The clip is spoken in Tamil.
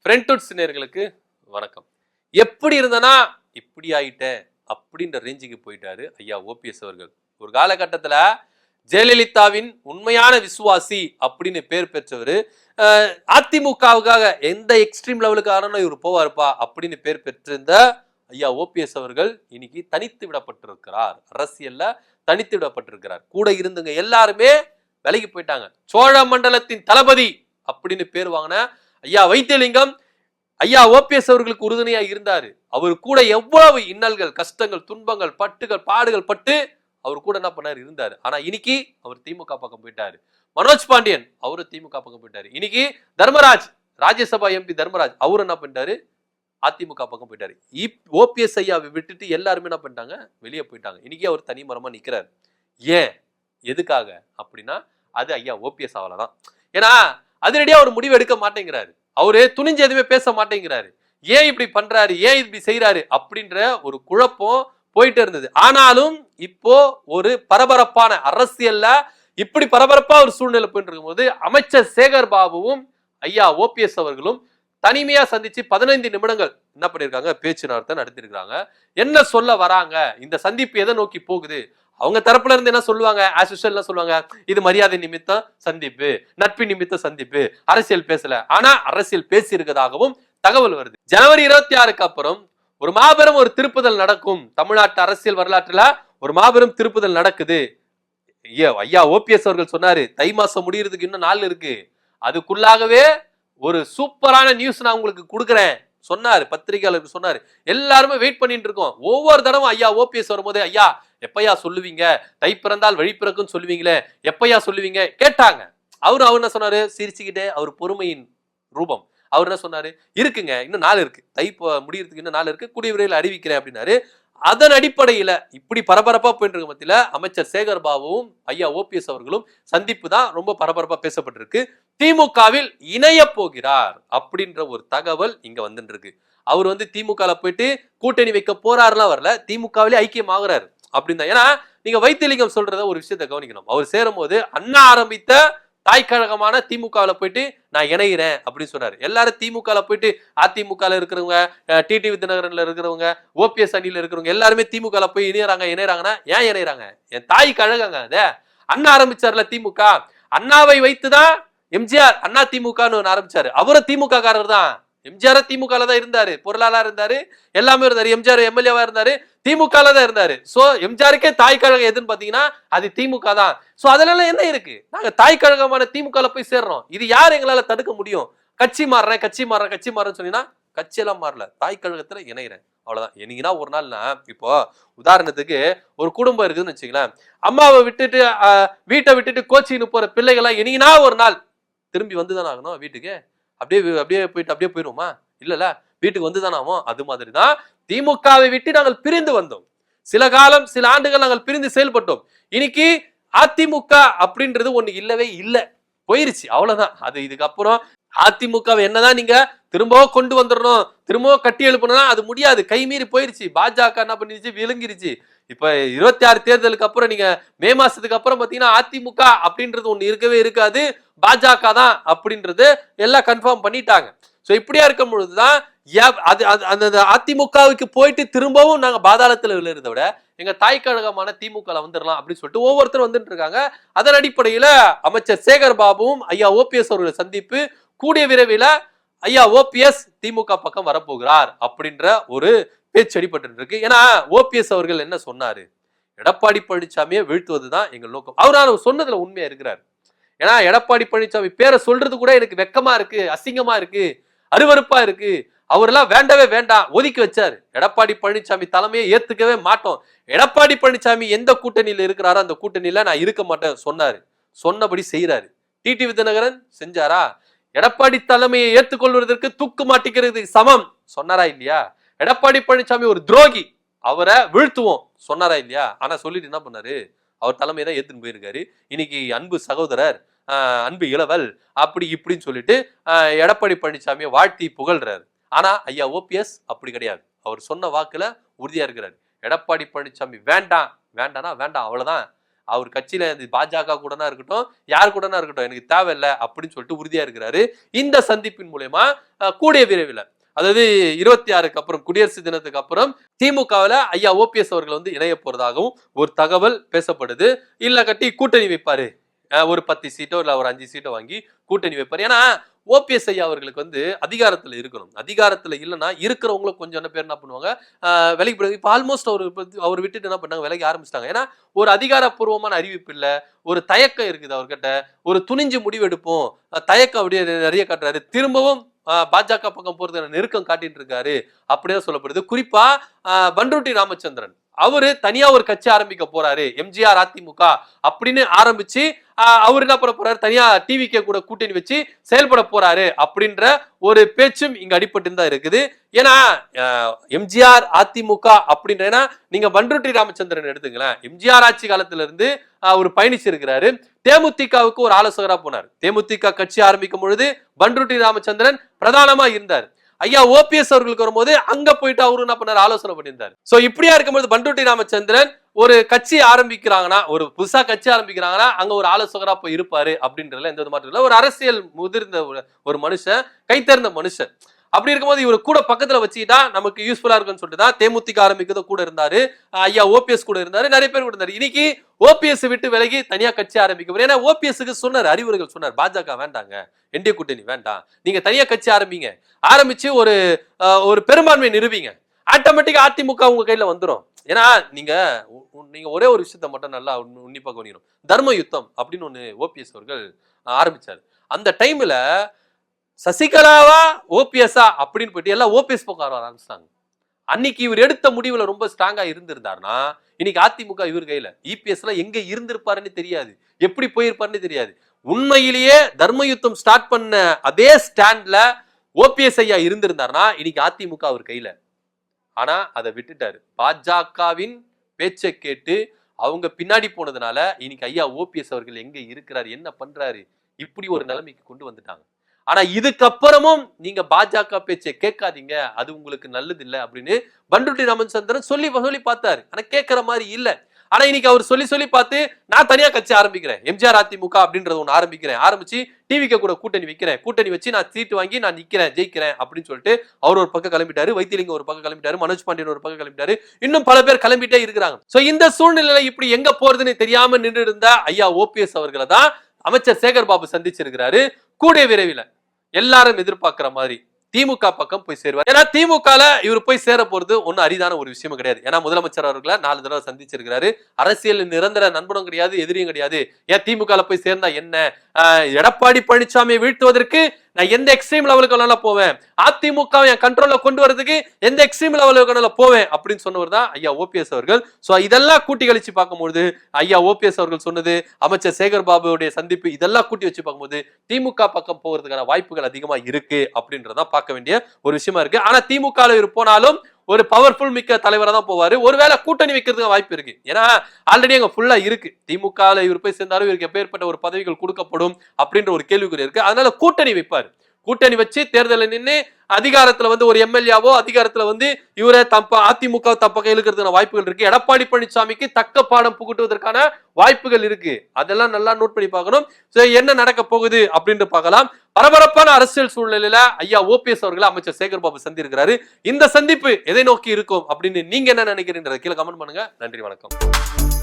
ஃப்ரெண்ட்வுட்ஸ் நேயர்களுக்கு வணக்கம். எப்படி இருந்தனா இப்படி ஆயிட்டேன் அப்படின்ற ரேஞ்சுக்கு போயிட்டாரு ஐயா ஓபிஎஸ் அவர்கள். ஒரு காலகட்டத்தில் ஜெயலலிதாவின் உண்மையான விசுவாசி அப்படின்னு பேர் பெற்றவர், அதிமுகவுக்காக எந்த எக்ஸ்ட்ரீம் லெவலுக்கு ஆனாலும் இவர் போவார்ப்பா அப்படின்னு பேர் பெற்றிருந்த ஐயா ஓபிஎஸ் அவர்கள் இன்னைக்கு தனித்து விடப்பட்டிருக்கிறார். அரசியல்ல தனித்து விடப்பட்டிருக்கிறார். கூட இருந்துங்க எல்லாருமே விலகி போயிட்டாங்க. சோழ மண்டலத்தின் தளபதி அப்படின்னு பேர் வாங்கின ஐயா வைத்தியலிங்கம் ஐயா ஓபிஎஸ் அவர்களுக்கு உறுதுணையா இருந்தாரு. அவர் கூட எவ்வளவு இன்னல்கள், கஷ்டங்கள், துன்பங்கள், பட்டுகள், பாடுகள் பட்டு அவர் கூட என்ன பண்ணாரு இருந்தாரு. ஆனா இன்னைக்கு அவர் திமுக பக்கம் போயிட்டாரு. மனோஜ் பாண்டியன் அவரு திமுக பக்கம் போயிட்டாரு. இன்னைக்கு தர்மராஜ், ராஜ்யசபா எம்பி தர்மராஜ் அவரு என்ன பண்ணிட்டாரு, அதிமுக பக்கம் போயிட்டாரு. ஓபிஎஸ் ஐயாவை விட்டுட்டு எல்லாருமே என்ன பண்ணிட்டாங்க, வெளியே போயிட்டாங்க. இன்னைக்கு அவர் தனி மரமா நிக்கிறாரு. ஏன், எதுக்காக அப்படின்னா அது ஐயா ஓபிஎஸ் ஆவலதான். ஏன்னா அதிரடியா ஒரு முடிவு எடுக்க மாட்டேங்கிறாரு. அவரு துணிஞ்சு எதுவுமே பேச மாட்டேங்கிறாரு. ஏன் இப்படி பண்றாரு, ஏன் இப்படி செய்யறாரு அப்படின்ற ஒரு குழப்பம் போயிட்டு இருந்தது. ஆனாலும் இப்போ ஒரு பரபரப்பான அரசியல்ல இப்படி பரபரப்பா ஒரு சூழ்நிலை போயிட்டு இருக்கும் போது அமைச்சர் சேகர் பாபுவும் ஐயா ஓபிஎஸ் அவர்களும் தனிமையா சந்திச்சு 15 நிமிடங்கள் என்ன பண்ணிருக்காங்க, பேச்சுவார்த்தை நடத்திருக்காங்க. என்ன சொல்ல வராங்க, இந்த சந்திப்பு எதை நோக்கி போகுது, அவங்க தரப்புல இருந்து என்ன சொல்லுவாங்க, ஆஸ் யூசுவல் என்ன சொல்லுவாங்க, இது மரியாதை நிமித்தம் சந்திப்பு, நட்பு நிமித்தம் சந்திப்பு, அரசியல் பேசல. ஆனா அரசியல் பேசி இருக்கதாகவும் தகவல் வருது. ஜனவரி 26க்கு அப்புறம் ஒரு மாபெரும் ஒரு திருப்புதல் நடக்கும். தமிழ்நாட்டு அரசியல் வரலாற்றுல ஒரு மாபெரும் திருப்புதல் நடக்குது. ஐயா ஓபிஎஸ் அவர்கள் சொன்னாரு, தை மாசம் முடியறதுக்கு இன்னும் நாள் இருக்கு, அதுக்குள்ளாகவே ஒரு சூப்பரான நியூஸ் நான் உங்களுக்கு கொடுக்குறேன் சொன்னாரு. பத்திரிகையாளருக்கு சொன்னாரு. எல்லாருமே வெயிட் பண்ணிட்டு இருக்கோம். ஒவ்வொரு தடவை ஐயா ஓபிஎஸ் வரும்போது, ஐயா எப்பையா சொல்லுவீங்க, தை பிறந்தால் வழி பிறக்கும் சொல்லுவீங்களே, எப்பையா சொல்லுவீங்க கேட்டாங்க. அவர் என்ன சொன்னாரு, சிரிச்சுக்கிட்டே, அவர் பொறுமையின் ரூபம். அவர் என்ன சொன்னாரு, இருக்குங்க இன்னும் நாள் இருக்கு, தை முடியறதுக்கு இன்னும் நாள் இருக்கு, கூடிய விரைவில் அறிவிக்கிறேன் அப்படின்னாரு. அதன் அடிப்படையில இப்படி பரபரப்பா போயிட்டு இருக்க மத்தியில அமைச்சர் சேகர் பாபுவும் ஐயா ஓபிஎஸ் அவர்களும் சந்திப்பு தான் ரொம்ப பரபரப்பா பேசப்பட்டிருக்கு. திமுகவில் இணைய போகிறார் அப்படின்ற ஒரு தகவல் இங்க வந்துட்டு இருக்கு. அவர் திமுக போயிட்டு கூட்டணி வைக்க போறாருலாம் வரல, திமுகவிலே ஐக்கியம் ஆகுறாரு அப்படின்னு. ஏன்னா நீங்க வைத்தியலிங்கம் சொல்றத ஒரு விஷயத்தை கவனிக்கணும். அவர் சேரும் போது அண்ணா ஆரம்பித்த தாய் கழகமான திமுகவில் போயிட்டு நான் இணைகிறேன் அப்படின்னு சொன்னாரு. எல்லாரும் திமுக போயிட்டு அதிமுக இருக்கிறவங்க, டிடிவி தினகரன்ல இருக்கிறவங்க, ஓபிஎஸ் அணியில இருக்கிறவங்க எல்லாருமே திமுக போய் இணையறாங்கன்னா ஏன் இணையறாங்க, என் தாய் கழகங்க அது. அண்ணா ஆரம்பிச்சார்ல திமுக, அண்ணாவை வைத்துதான் எம்ஜிஆர் அண்ணா திமுகன்னு ஒன்று ஆரம்பிச்சாரு. அவரும் திமுக காரர் தான். எம்ஜிஆர் திமுக தான் இருந்தாரு, பொருளாளர் இருந்தாரு, எல்லாமே இருந்தாரு. எம்ஜிஆர் எம்எல்ஏவா இருந்தாரு, திமுக தான் இருந்தாரு. சோ எம்ஜிஆருக்கே தாய் கழகம் எதுன்னு பாத்தீங்கன்னா அது திமுக தான். சோ அதுல எல்லாம் என்ன இருக்கு, நாங்க தாய் கழகமான திமுக போய் சேர்றோம், இது யார் எங்களால தடுக்க முடியும்? கட்சி மாறுறேன்னு சொன்னீங்கன்னா கட்சியெல்லாம் மாறல, தாய் கழகத்துல இணைகிறேன் அவ்வளவுதான். என்னைக்குன்னா ஒரு நாள், இப்போ உதாரணத்துக்கு ஒரு குடும்பம் இருக்குதுன்னு வச்சுங்களேன், அம்மாவை விட்டுட்டு வீட்டை விட்டுட்டு கோச்சின்னு போற பிள்ளைகள்லாம் என்னைக்குன்னா ஒரு நாள் திரும்பி வந்துதானே ஆகணும் வீட்டுக்கு. அப்படியே போயிடுவோமா? இல்லல, வீட்டுக்கு வந்துதானே ஆகும். அது மாதிரிதான் திமுகவை விட்டு நாங்கள் பிரிந்து வந்தோம். சில காலம், சில ஆண்டுகள் நாங்கள் பிரிந்து செயல்பட்டோம். இன்னைக்கு அதிமுக அப்படின்றது ஒண்ணு இல்லவே இல்லை, போயிருச்சு அவ்வளவுதான். அது இதுக்கப்புறம் அதிமுகவை என்னதான் நீங்க திரும்பவும் கொண்டு வந்துடணும், திரும்பவும் கட்டி எழுப்பணும், அது முடியாது, கைமீறி போயிருச்சு. பாஜக என்ன பண்ணிருச்சு, விளங்கிருச்சு. இப்ப 26 தேர்தலுக்கு அப்புறம் நீங்க மே மாசத்துக்கு அப்புறம் பாத்தீங்கன்னா அதிமுக அப்படின்றது ஒண்ணு இருக்கவே இருக்காது, பாஜக தான் அப்படின்றது எல்லாம் கன்ஃபார்ம் பண்ணிட்டாங்க. சோ இப்படியா இருக்கும் பொழுதுதான் அந்த அதிமுகவுக்கு போயிட்டு திரும்பவும் நாங்க பாதாளத்துல விழுறத விட எங்க தாய் கழகமான திமுக வந்துடலாம் அப்படின்னு சொல்லிட்டு ஒவ்வொருத்தரும் வந்துட்டு இருக்காங்க. அதன் அடிப்படையில அமைச்சர் சேகர் பாபுவும் ஐயா ஓபிஎஸ் அவர்கள் சந்திப்பு கூடிய விரைவில் ஐயா ஓபிஎஸ் திமுக பக்கம் வரப்போகிறார் அப்படின்ற ஒரு பேச்சு அடிபட்டு இருக்கு. ஏன்னா ஓபிஎஸ் அவர்கள் என்ன சொன்னாரு, எடப்பாடி பழனிசாமியை வீழ்த்துவதுதான் எங்கள் நோக்கம். அவர் சொன்னதுல உண்மையா இருக்கிறார். ஏன்னா எடப்பாடி பழனிசாமி பேரை சொல்றது கூட எனக்கு வெக்கமா இருக்கு, அசிங்கமா இருக்கு, அருவருப்பா இருக்கு. அவரெல்லாம் வேண்டவே வேண்டாம் ஒதுக்கி வச்சாரு. எடப்பாடி பழனிசாமி தலைமையை ஏத்துக்கவே மாட்டோம், எடப்பாடி பழனிசாமி எந்த கூட்டணியில இருக்கிறாரோ அந்த கூட்டணியில நான் இருக்க மாட்டேன் சொன்னாரு. சொன்னபடி செய்யறாரு. டிடிவி தினகரன் செஞ்சாரா? எடப்பாடி தலைமையை ஏற்றுக்கொள்வதற்கு தூக்கு மாட்டிக்கிறது சமம் சொன்னாரா இல்லையா? எடப்பாடி பழனிசாமி ஒரு துரோகி, அவரை வீழ்த்துவோம் சொன்னாரா இல்லையா? ஆனா சொல்லிட்டு என்ன பண்ணாரு, அவர் தலைமையை தான் ஏத்துன்னு போயிருக்காரு. இன்னைக்கு அன்பு சகோதரர், அன்பு இளவல் அப்படி இப்படின்னு சொல்லிட்டு எடப்பாடி பழனிசாமியை வாழ்த்தி புகழ்றாரு. ஆனா ஐயா ஓபிஎஸ் அப்படி கிடையாது. அவர் சொன்ன வாக்குல உறுதியா இருக்கிறாரு. எடப்பாடி பழனிசாமி வேண்டாம், வேண்டானா வேண்டாம் அவ்வளவுதான். அவர் கட்சியில பாஜக கூடனா இருக்கட்டும், யார் கூடனா இருக்கட்டும், எனக்கு தேவையில்லை அப்படின்னு சொல்லிட்டு உறுதியா இருக்கிறாரு. இந்த சந்திப்பின் மூலமா கூடிய விரைவில், அதாவது 26க்கு அப்புறம், குடியரசு தினத்துக்கு அப்புறம் திமுகவில் ஐயா ஓபிஎஸ் அவர்கள் இணைய போறதாகவும் ஒரு தகவல் பேசப்படுது. இல்ல கட்டி கூட்டணி வைப்பாரு, ஒரு 10 சீட்டோ இல்ல ஒரு 5 சீட்டோ வாங்கி கூட்டணி வைப்பாரு. ஏன்னா ஓபிஎஸ் ஐயா அவர்களுக்கு அதிகாரத்துல இருக்கணும். அதிகாரத்துல இல்லைன்னா இருக்கிறவங்களும் கொஞ்சம் பேர் என்ன பண்ணுவாங்க, விலைக்கு போய் இப்ப ஆல்மோஸ்ட் அவர் விட்டுட்டு என்ன பண்ணாங்க, விலைக்கு ஆரம்பிச்சிட்டாங்க. ஏன்னா ஒரு அதிகாரப்பூர்வமான அறிவிப்பு இல்ல, ஒரு தயக்கம் இருக்குது அவர்கிட்ட. ஒரு துணிஞ்சு முடிவு எடுப்போம், தயக்கம் அப்படியே நிறைய காட்டுறாரு. திரும்பவும் பாஜக பக்கம் போறது நெருக்கம் காட்டிட்டு இருக்காரு அப்படிதான் சொல்லப்படுது. குறிப்பா பண்ருட்டி ராமச்சந்திரன் அவரு தனியா ஒரு கட்சி ஆரம்பிக்க போறாரு, எம்ஜிஆர் அதிமுக அப்படின்னு ஆரம்பிச்சு அவர் என்ன பண்ண போறாரு, தனியா டிவிகே கூட கூட்டணி வச்சு செயல்பட போறாரு அப்படின்ற ஒரு பேச்சும் இங்க அடிபட்டு தான் இருக்குது. ஏன்னா எம்ஜிஆர் அதிமுக அப்படின்ற, நீங்க பண்ருட்டி ராமச்சந்திரன் எடுத்துங்களேன், எம்ஜிஆர் ஆட்சி காலத்துல இருந்து அவர் பயணிச்சிருக்கிறாரு. தேமுதிகவுக்கு ஒரு ஆலோசகரா போனார். தேமுதிக கட்சி ஆரம்பிக்கும் பொழுது பண்ருட்டி ராமச்சந்திரன் பிரதானமா இருந்தார். ஐயா ஓபிஎஸ் அவர்களுக்கு வரும்போது அங்க போயிட்டு அவரு என்ன பண்ணாரு, ஆலோசனை பண்ணியிருந்தாரு. சோ இப்படியா இருக்கும்போது பண்ருட்டி ராமச்சந்திரன் ஒரு கட்சி ஆரம்பிக்கிறாங்கன்னா, ஒரு புதுசா கட்சி ஆரம்பிக்கிறாங்கன்னா அங்க ஒரு ஆலோசகரா போய் இருப்பாரு அப்படின்றதுல எந்த மாற்றம் இல்லை. ஒரு அரசியல் முதிர்ந்த ஒரு மனுஷன், கைத்தேர்ந்த மனுஷன். அப்படி இருக்கும்போது இவர் கூட பக்கத்துல வச்சுக்கிட்டா நமக்கு யூஸ்ஃபுல்லா இருக்குன்னு சொல்லிட்டு தான் தேமுதிக ஆரம்பிக்கிறது கூட இருந்தாரு, ஐயா ஓபிஎஸ் கூட இருந்தாரு, நிறைய பேர் கூட இருந்தாரு. இன்னைக்கு ஓபிஎஸ் விட்டு விலகி தனியா கட்சி ஆரம்பிக்க, ஏன்னா ஓபிஎஸ்க்கு சொன்னார், அறிவுரைகள் சொன்னார், பாஜக வேண்டாங்க, என்டிஏ கூட்டணி வேண்டாம், நீங்க தனியா கட்சி ஆரம்பிங்க, ஆரம்பிச்சு ஒரு பெரும்பான்மை நிறுவீங்க, ஆட்டோமேட்டிக்கா அதிமுக உங்க கையில வந்துடும். ஏன்னா நீங்க ஒரே ஒரு விஷயத்த மட்டும் நல்லா உன்னிப்பா கவனிக்கணும். தர்ம யுத்தம் அப்படின்னு ஒண்ணு ஓபிஎஸ் அவர்கள் ஆரம்பிச்சாரு. அந்த டைம்ல சசிகலாவா ஓபிஎஸ்ஆ அப்படின்னு போயிட்டு எல்லாம் ஓபிஎஸ் பக்கம் வர ஆரம்பிச்சிட்டாங்க. அன்னைக்கு இவர் எடுத்த முடிவுல ரொம்ப ஸ்ட்ராங்கா இருந்திருந்தாருன்னா இன்னைக்கு அதிமுக இவர் கையில, இபிஎஸ்ல எங்க இருந்திருப்பாருன்னு தெரியாது, எப்படி போயிருப்பாருன்னு தெரியாது. உண்மையிலேயே தர்ம யுத்தம் ஸ்டார்ட் பண்ண அதே ஸ்டாண்ட்ல ஓபிஎஸ் ஐயா இருந்திருந்தாருன்னா இன்னைக்கு அதிமுக அவர் கையில. ஆனா அதை விட்டுட்டாரு. பாஜகவின் பேச்சை கேட்டு அவங்க பின்னாடி போனதுனால இன்னைக்கு ஐயா ஓபிஎஸ் அவர்கள் எங்க இருக்கிறாரு, என்ன பண்றாரு, இப்படி ஒரு நிலைமைக்கு கொண்டு வந்துட்டாங்க. ஆனா இதுக்கப்புறமும் நீங்க பாஜக பேச்சை கேட்காதீங்க, அது உங்களுக்கு நல்லது இல்லை அப்படின்னு பண்ருட்டி ராமச்சந்திரன் சொல்லி பார்த்தாரு. ஆனா கேட்கிற மாதிரி இல்ல. ஆனா இன்னைக்கு அவர் சொல்லி பார்த்து நான் தனியா கட்சி ஆரம்பிக்கிறேன், எம்ஜிஆர் அதிமுக அப்படின்றது ஒண்ணு ஆரம்பிக்கிறேன், ஆரம்பிச்சு டிவிக்கு கூட கூட்டணி வைக்கிறேன், கூட்டணி வச்சு நான் சீட்டு வாங்கி நான் நிக்கிறேன், ஜெயிக்கிறேன் அப்படின்னு சொல்லிட்டு அவர் ஒரு பக்கம் கிளம்பிட்டாரு, வைத்திலிங்கம் ஒரு பக்கம் கிளம்பிட்டாரு, மனோஜ் பாண்டியன் ஒரு பக்கம் கிளம்பிட்டாரு, இன்னும் பல பேர் கிளம்பிட்டே இருக்கிறாங்க. சோ இந்த சூழ்நிலையில இப்படி எங்க போறதுன்னு தெரியாம நின்று இருந்த ஐயா ஓபிஎஸ் அவர்களை தான் அமைச்சர் சேகர் பாபு சந்திச்சிருக்கிறாரு. கூடிய விரைவில் எல்லாரும் எதிர்பார்க்கிற மாதிரி திமுக பக்கம் போய் சேருவார். ஏன்னா திமுகல இவர் போய் சேர போறது ஒன்னும் அரிதான ஒரு விஷயமும் கிடையாது. ஏன்னா முதலமைச்சர் அவர்களை 4 தடவை சந்திச்சிருக்கிறாரு. அரசியல் நிரந்தர நண்பனும் கிடையாது, எதிரியும் கிடையாது. ஏன் திமுகல போய் சேர்ந்தா என்ன, எடப்பாடி பழனிசாமியை வீழ்த்துவதற்கு நான் எந்த எக்ஸ்ட்ரீம் லெவலுக்கு வேணாலும் போவேன், அதிமுக என் கண்ட்ரோல்ல கொண்டு வரதுக்கு எந்த எக்ஸ்ட்ரீம் லெவலுக்கு வேணாலும் போவேன் அப்படின்னு சொன்னவர் தான் ஐயா ஓபிஎஸ் அவர்கள். சோ இதெல்லாம் கூட்டி கழிச்சு பார்க்கும்போது ஐயா ஓபிஎஸ் அவர்கள் சொன்னது, அமைச்சர் சேகர் பாபுடைய சந்திப்பு, இதெல்லாம் கூட்டி வச்சு பார்க்கும்போது திமுக பக்கம் போகிறதுக்கான வாய்ப்புகள் அதிகமா இருக்கு அப்படின்றத பார்க்க வேண்டிய ஒரு விஷயமா இருக்கு. ஆனா திமுக போனாலும் ஒரு பவர்ஃபுல் மிக்க தலைவரா தான் போவாரு. ஒருவேளை கூட்டணி வைக்கிறதுக்கு வாய்ப்பு இருக்கு. ஏன்னா ஆல்ரெடி அங்க ஃபுல்லா இருக்கு. திமுக இவர் போய் சேர்ந்தாலும் இவருக்கு எப்பேற்பட்ட ஒரு பதவிகள் கொடுக்கப்படும் அப்படின்ற ஒரு கேள்விக்குறி இருக்கு. அதனால கூட்டணி வைப்பாரு. கூட்டணி வச்சு தேர்தலில் நின்று அதிகாரத்துல ஒரு எம்எல்ஏவோ அதிகாரத்துல இவரை அதிமுக தப்ப இழுக்கிறதுக்கான வாய்ப்புகள் இருக்கு. எடப்பாடி பழனிசாமிக்கு தக்க பாடம் புகட்டுவதற்கான வாய்ப்புகள் இருக்கு. அதெல்லாம் நல்லா நோட் பண்ணி பார்க்கணும். என்ன நடக்க போகுது அப்படின்னு பார்க்கலாம். பரபரப்பான அரசியல் சூழ்நிலையில ஐயா ஓபிஎஸ் அவர்களை அமைச்சர் சேகர் பாபு சந்திருக்கிறாரு. இந்த சந்திப்பு எதை நோக்கி இருக்கும் அப்படின்னு நீங்க என்ன நினைக்கிறீங்க கீழே கமெண்ட் பண்ணுங்க. நன்றி, வணக்கம்.